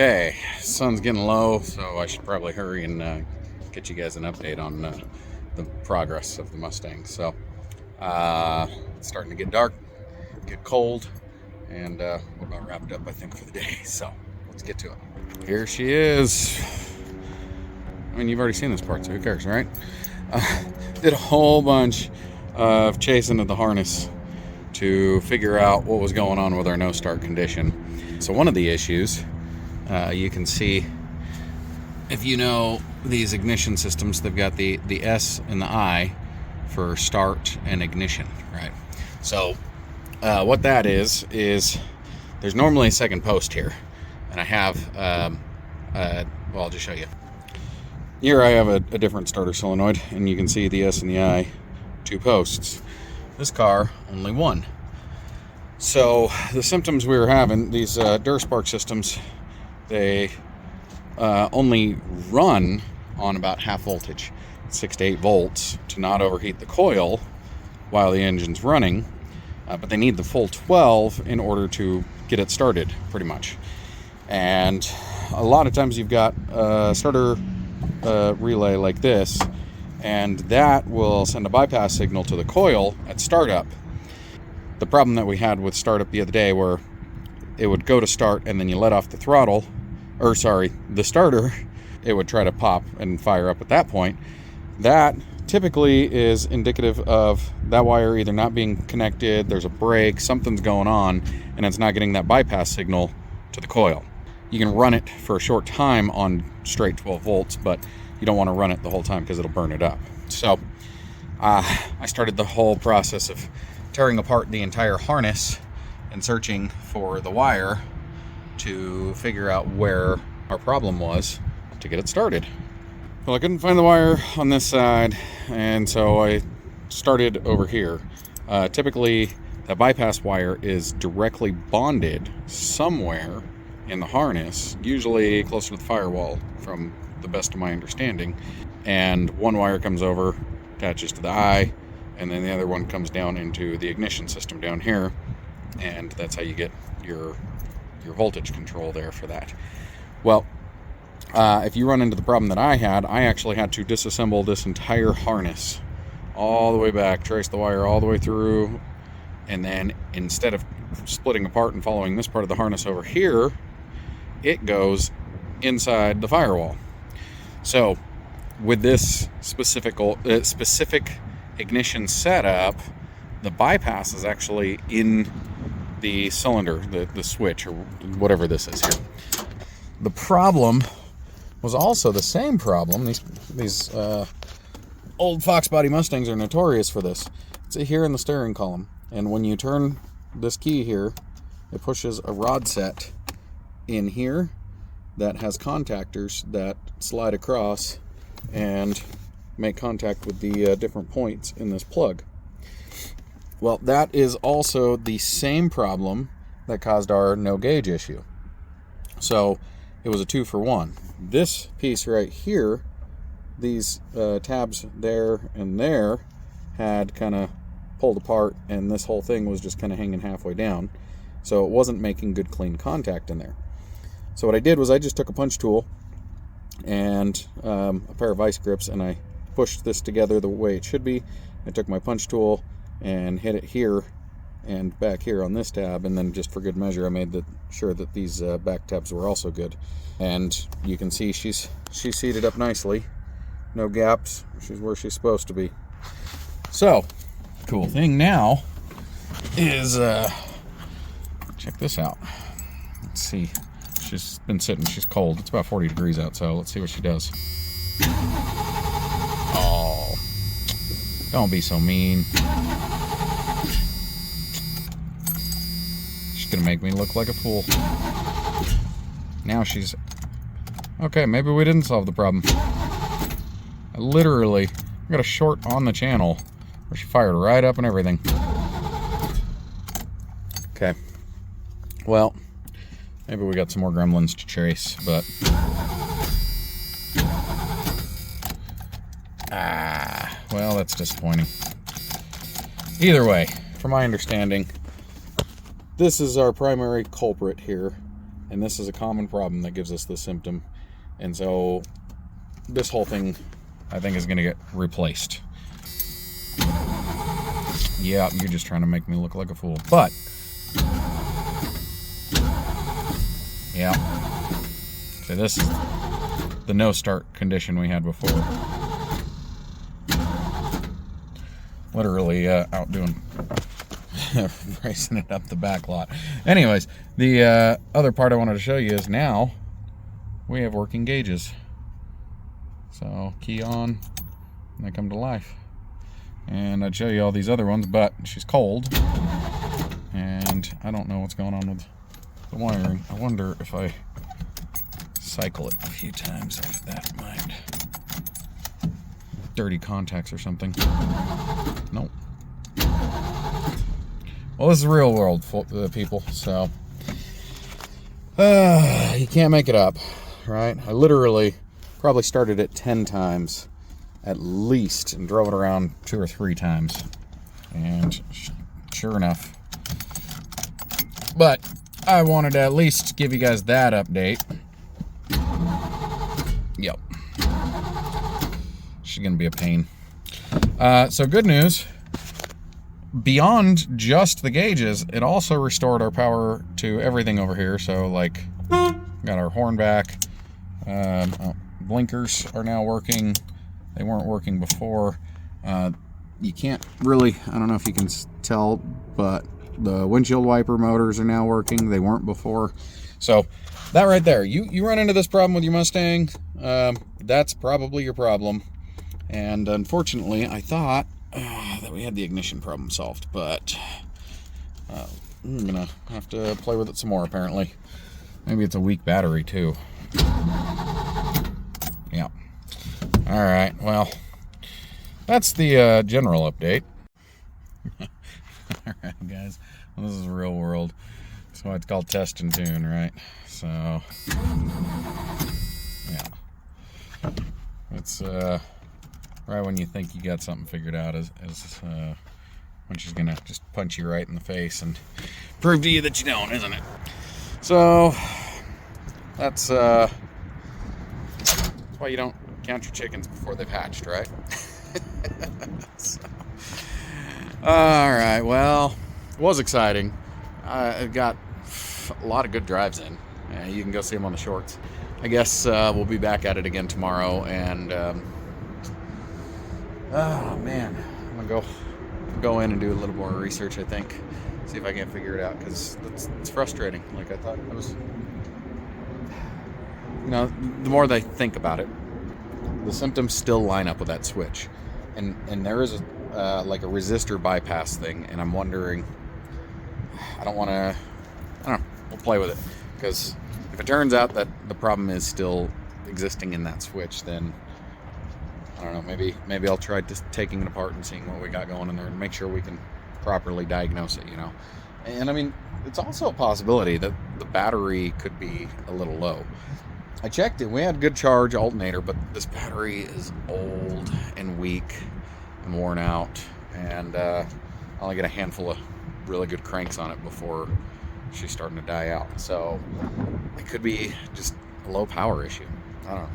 Okay, sun's getting low, so I should probably hurry and get you guys an update on the progress of the Mustang. So, it's starting to get dark, get cold, and we're about wrapped up, I think, for the day. So, let's get to it. Here she is. I mean, you've already seen this part, so who cares, right? Did a whole bunch of chasing of the harness to figure out what was going on with our no-start condition. So one of the issues, you can see, if you know these ignition systems, they've got the S and the I for start and ignition, right? So what that is there's normally a second post here, and I have, well, I'll just show you. Here I have a different starter solenoid, and you can see the S and the I, 2 posts. This car, only 1. So the symptoms we were having, these Durspark systems, they only run on about half voltage, 6 to 8 volts, to not overheat the coil while the engine's running, but they need the full 12 in order to get it started, pretty much. And a lot of times you've got a starter relay like this, and that will send a bypass signal to the coil at startup. The problem that we had with startup the other day, where it would go to start and then you let off the throttle, or sorry, the starter, it would try to pop and fire up at that point. That typically is indicative of that wire either not being connected, there's a break, something's going on, and it's not getting that bypass signal to the coil. You can run it for a short time on straight 12 volts, but you don't want to run it the whole time because it'll burn it up. So I started the whole process of tearing apart the entire harness and searching for the wire to figure out where our problem was to get it started. Well, I couldn't find the wire on this side, and so I started over here. Typically, the bypass wire is directly bonded somewhere in the harness, usually closer to the firewall, from the best of my understanding. And one wire comes over, attaches to the eye, and then the other one comes down into the ignition system down here, and that's how you get your voltage control there for that. Well, if you run into the problem that I had, I actually had to disassemble this entire harness all the way back, trace the wire all the way through, and then instead of splitting apart and following this part of the harness over here, it goes inside the firewall. So with this specific ignition setup, the bypass is actually in the cylinder, the switch, or whatever this is here. The problem was also the same problem. These old Fox body Mustangs are notorious for this. It's here in the steering column, and when you turn this key here, it pushes a rod set in here that has contactors that slide across and make contact with the different points in this plug. Well, that is also the same problem that caused our no gauge issue. So it was a 2-for-1. This piece right here, these tabs there and there, had kind of pulled apart, and this whole thing was just kind of hanging halfway down. So it wasn't making good clean contact in there. So what I did was I just took a punch tool and a pair of vice grips, and I pushed this together the way it should be. I took my punch tool and hit it here and back here on this tab, and then just for good measure I made sure that these back tabs were also good. And you can see she's seated up nicely, no gaps. She's where she's supposed to be. So cool thing now is check this out. Let's see. She's been sitting, she's cold. It's about 40 degrees out, so let's see what she does. Oh, don't be so mean. She's gonna make me look like a fool. Now she's... Okay, maybe we didn't solve the problem. I got a short on the channel where she fired right up and everything. Okay. Well, maybe we got some more gremlins to chase, but... well, that's disappointing. Either way, from my understanding, this is our primary culprit here and this is a common problem that gives us this symptom. And so this whole thing, I think, is going to get replaced. Yeah, you're just trying to make me look like a fool. But, yeah. So this is the no start condition we had before. Literally out doing racing it up the back lot. Anyways, the other part I wanted to show you is now we have working gauges. So key on, and they come to life. And I'd show you all these other ones, but she's cold, and I don't know what's going on with the wiring. I wonder if I cycle it a few times, if that might. Dirty contacts or something. Nope. Well, this is real world, people, so you can't make it up, right? I literally probably started it 10 times at least and drove it around 2 or 3 times, and sure enough. But I wanted to at least give you guys that update. Yep. She's gonna be a pain. So good news. Beyond just the gauges, it also restored our power to everything over here. So, like, got our horn back. Blinkers are now working. They weren't working before. You can't really, I don't know if you can tell, but the windshield wiper motors are now working. They weren't before. So that right there, you run into this problem with your Mustang, that's probably your problem. And unfortunately, I thought that we had the ignition problem solved, but I'm gonna have to play with it some more, apparently. Maybe it's a weak battery too. Yeah. All right, well, that's the general update. All right, guys, well, this is real world. That's why it's called test and tune, right? So, yeah. It's right when you think you got something figured out is when she's gonna just punch you right in the face and prove to you that you don't, isn't it? So, that's why you don't count your chickens before they've hatched, right? So, all right, well, it was exciting. I got a lot of good drives in. You can go see them on the shorts. I guess we'll be back at it again tomorrow, and oh man, I'm gonna go in and do a little more research, I think, see if I can figure it out, because it's frustrating. Like, I thought it was, you know, the more they think about it, the symptoms still line up with that switch, and there is like a resistor bypass thing, and I'm wondering, I don't know, we'll play with it, because if it turns out that the problem is still existing in that switch, then I don't know, maybe I'll try just taking it apart and seeing what we got going in there and make sure we can properly diagnose it, you know. And I mean, it's also a possibility that the battery could be a little low. I checked it, we had good charge alternator, but this battery is old and weak and worn out, and I only get a handful of really good cranks on it before she's starting to die out. So it could be just a low power issue. I don't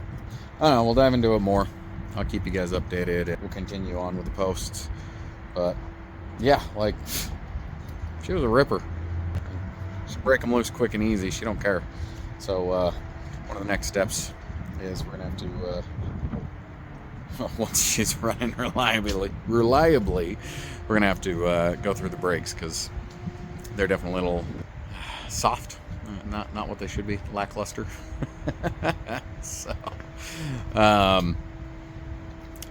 know, we'll dive into it more. I'll keep you guys updated, and we'll continue on with the posts. But yeah, like, she was a ripper. She break them loose quick and easy. She don't care. So one of the next steps is we're gonna have to once she's running reliably, we're gonna have to go through the brakes, because they're definitely a little soft, not what they should be, lackluster. So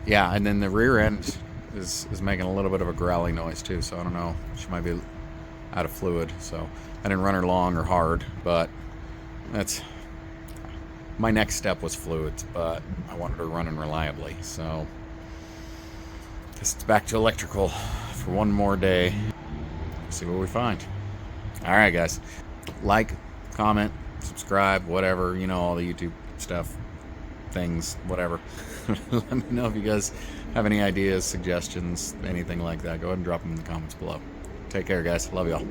yeah, and then the rear end is making a little bit of a growling noise too, so I don't know, she might be out of fluid. So I didn't run her long or hard, but that's my next step was fluids, but I wanted her running reliably, so guess it's back to electrical for one more day. See what we find. All right, guys, like, comment, subscribe, whatever, you know, all the YouTube stuff, things, whatever. Let me know if you guys have any ideas, suggestions, anything like that. Go ahead and drop them in the comments below. Take care, guys. Love y'all.